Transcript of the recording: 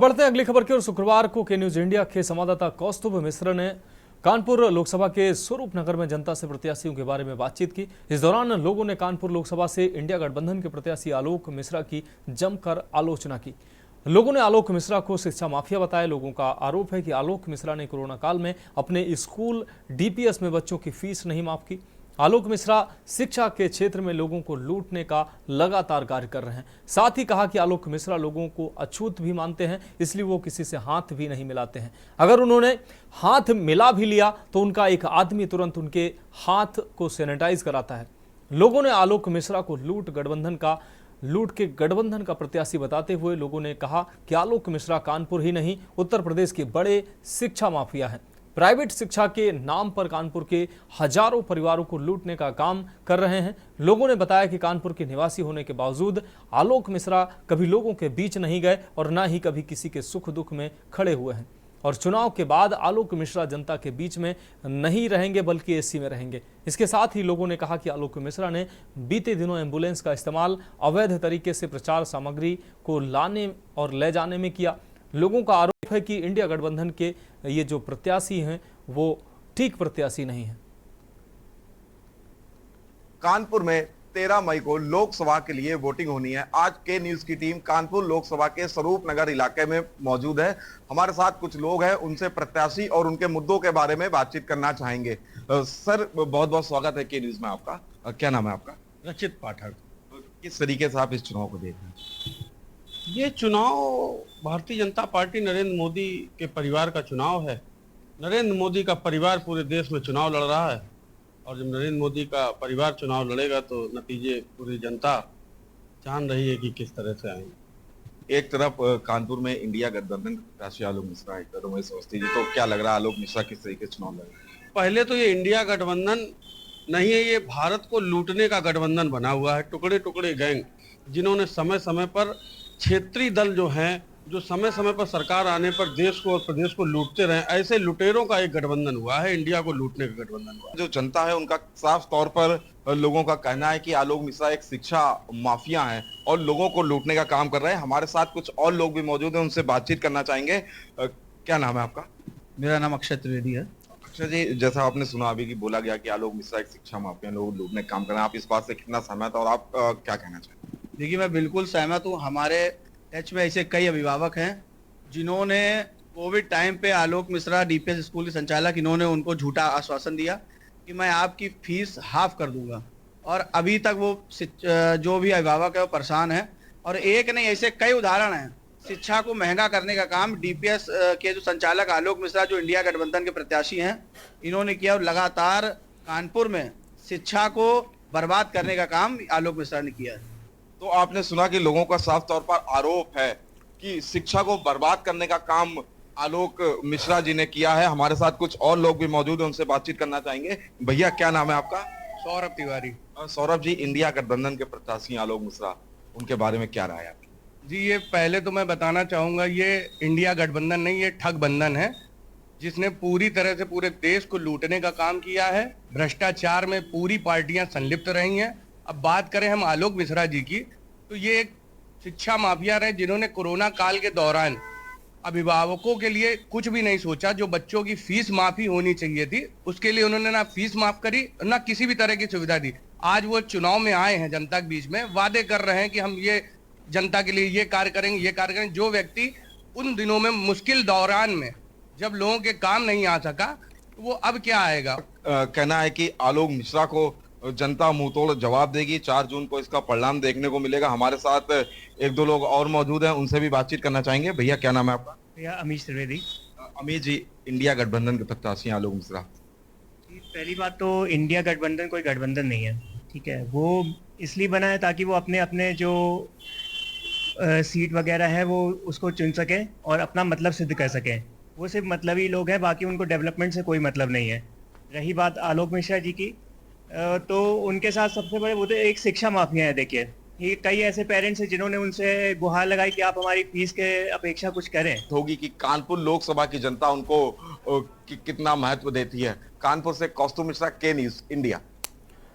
बढ़ते हैं अगली खबर की ओर। शुक्रवार को के न्यूज इंडिया के संवाददाता कौस्तुभ मिश्र ने कानपुर लोकसभा के स्वरूप नगर में जनता से प्रत्याशियों के बारे में बातचीत की। इस दौरान लोगों ने कानपुर लोकसभा से इंडिया गठबंधन के प्रत्याशी आलोक मिश्रा की जमकर आलोचना की। लोगों ने आलोक मिश्रा को शिक्षा माफिया बताया। लोगों का आरोप है कि आलोक मिश्रा ने कोरोना काल में अपने स्कूल डीपीएस में बच्चों की फीस नहीं माफ की। आलोक मिश्रा शिक्षा के क्षेत्र में लोगों को लूटने का लगातार कार्य कर रहे हैं। साथ ही कहा कि आलोक मिश्रा लोगों को अछूत भी मानते हैं, इसलिए वो किसी से हाथ भी नहीं मिलाते हैं। अगर उन्होंने हाथ मिला भी लिया तो उनका एक आदमी तुरंत उनके हाथ को सैनिटाइज कराता है। लोगों ने आलोक मिश्रा को लूट के गठबंधन का प्रत्याशी बताते हुए लोगों ने कहा कि आलोक मिश्रा कानपुर ही नहीं उत्तर प्रदेश के बड़े शिक्षा माफिया हैं। प्राइवेट शिक्षा के नाम पर कानपुर के हजारों परिवारों को लूटने का काम कर रहे हैं। लोगों ने बताया कि कानपुर के निवासी होने के बावजूद आलोक मिश्रा कभी लोगों के बीच नहीं गए और न ही कभी किसी के सुख दुख में खड़े हुए हैं। और चुनाव के बाद आलोक मिश्रा जनता के बीच में नहीं रहेंगे बल्कि एसी में रहेंगे। इसके साथ ही लोगों ने कहा कि आलोक मिश्रा ने बीते दिनों एम्बुलेंस का इस्तेमाल अवैध तरीके से प्रचार सामग्री को लाने और ले जाने में किया। लोगों का आरोप है कि इंडिया गठबंधन के ये जो प्रत्याशी हैं वो ठीक प्रत्याशी नहीं है। कानपुर में 13 मई को लोकसभा के लिए वोटिंग होनी है। आज के न्यूज की टीम कानपुर लोकसभा के स्वरूप नगर इलाके में मौजूद है। हमारे साथ कुछ लोग हैं, उनसे प्रत्याशी और उनके मुद्दों के बारे में बातचीत करना चाहेंगे। सर, बहुत बहुत स्वागत है के न्यूज में आपका। क्या नाम है आपका? रचित पाठक। किस तरीके से आप इस चुनाव को देख रहे हैं? ये चुनाव भारतीय जनता पार्टी नरेंद्र मोदी के परिवार का चुनाव है। नरेंद्र मोदी का परिवार पूरे देश में चुनाव लड़ रहा है और जब नरेंद्र मोदी का परिवार चुनाव लड़ेगा तो नतीजे पूरी जनता जान रही है कि किस तरह से आएंगे। एक तरफ कानपुर में इंडिया गठबंधन के प्रत्याशी आलोक मिश्रा, एक तरफ उमेश अवस्थी जी, तो क्या लग रहा है आलोक मिश्रा किस तरीके से चुनाव लड़ेगा? पहले तो ये इंडिया गठबंधन नहीं है, ये भारत को लूटने का गठबंधन बना हुआ है। टुकड़े टुकड़े गैंग जिन्होंने समय समय पर क्षेत्रीय दल जो हैं, जो समय समय पर सरकार आने पर देश को और प्रदेश को लूटते रहे, ऐसे लुटेरों का एक गठबंधन हुआ है। इंडिया को लूटने का गठबंधन हुआ है। जो जनता है उनका साफ तौर पर लोगों का कहना है कि आलोक मिश्रा एक शिक्षा माफिया है और लोगों को लूटने का काम कर रहे हैं। हमारे साथ कुछ और लोग भी मौजूद हैं, उनसे बातचीत करना चाहेंगे। क्या नाम है आपका? मेरा नाम अक्षय त्रिवेदी है। अक्षय जी, जैसा आपने सुना अभी कि बोला गया कि आलोक मिश्रा एक शिक्षा माफिया, लोग लूटने का काम कर रहे हैं, आप इस बात से कितना सहमत और आप क्या कहना चाहेंगे? देखिए, मैं बिल्कुल सहमत हूँ। हमारे टच में ऐसे कई अभिभावक हैं जिन्होंने कोविड टाइम पे आलोक मिश्रा डीपीएस स्कूल के संचालक, इन्होंने उनको झूठा आश्वासन दिया कि मैं आपकी फीस हाफ कर दूंगा और अभी तक वो जो भी अभिभावक है वो परेशान है। और एक नहीं, ऐसे कई उदाहरण हैं। शिक्षा को महंगा करने का काम डीपीएस के जो संचालक आलोक मिश्रा, जो इंडिया गठबंधन के प्रत्याशी हैं, इन्होंने किया और लगातार कानपुर में शिक्षा को बर्बाद करने का काम आलोक मिश्रा ने किया है। तो आपने सुना कि लोगों का साफ तौर पर आरोप है कि शिक्षा को बर्बाद करने का काम आलोक मिश्रा जी ने किया है। हमारे साथ कुछ और लोग भी मौजूद हैं, उनसे बातचीत करना चाहेंगे। भैया, क्या नाम है आपका? सौरभ तिवारी। सौरभ जी, इंडिया गठबंधन के प्रत्याशी आलोक मिश्रा, उनके बारे में क्या राय है आपकी? जी, ये पहले तो मैं बताना चाहूँगा, ये इंडिया गठबंधन नहीं, ये ठग बंधन है, जिसने पूरी तरह से पूरे देश को लूटने का काम किया है। भ्रष्टाचार में पूरी पार्टियां संलिप्त रही हैं। अब बात करें हम आलोक मिश्रा जी की, तो ये एक शिक्षा माफिया रहे जिन्होंने कोरोना काल के दौरान अभिभावकों के लिए कुछ भी नहीं सोचा। जो बच्चों की फीस माफी होनी चाहिए थी, उसके लिए उन्होंने ना फीस माफ करी, ना किसी भी तरह की सुविधा दी। आज वो चुनाव में आए हैं, जनता के बीच में वादे कर रहे हैं कि हम ये जनता के लिए ये कार्य करेंगे, ये कार्य करेंगे। जो व्यक्ति उन दिनों में मुश्किल दौरान में जब लोगों के काम नहीं आ सका, तो वो अब क्या आएगा? कहना है कि आलोक मिश्रा को जनता मुंह तोड़ जवाब देगी। 4 जून को इसका परिणाम देखने को मिलेगा। हमारे साथ एक दो लोग और मौजूद हैं, उनसे भी बातचीत करना चाहेंगे। भैया, क्या नाम है आपका? भैया अमीश त्रिवेदी। अमीश जी, इंडिया गठबंधन के प्रत्याशी आलोक मिश्रा। पहली बात तो इंडिया गठबंधन कोई गठबंधन नहीं है, ठीक है। वो इसलिए बना है ताकि वो अपने अपने जो सीट वगैरह है वो उसको चुन सके और अपना मतलब सिद्ध कर सके। वो सिर्फ मतलबी लोग हैं, बाकी उनको डेवलपमेंट से कोई मतलब नहीं है। रही बात आलोक मिश्रा जी की, तो उनके साथ सबसे बड़े वो तो एक शिक्षा माफिया है। देखिए, ये कई ऐसे पेरेंट्स हैं जिन्होंने उनसे गुहार लगाई कि आप हमारी फीस के अपेक्षा कुछ करें। होगी कि कानपुर लोकसभा की जनता उनको कितना महत्व देती है। कानपुर से कौस्तुभ मिश्रा, के न्यूज इंडिया।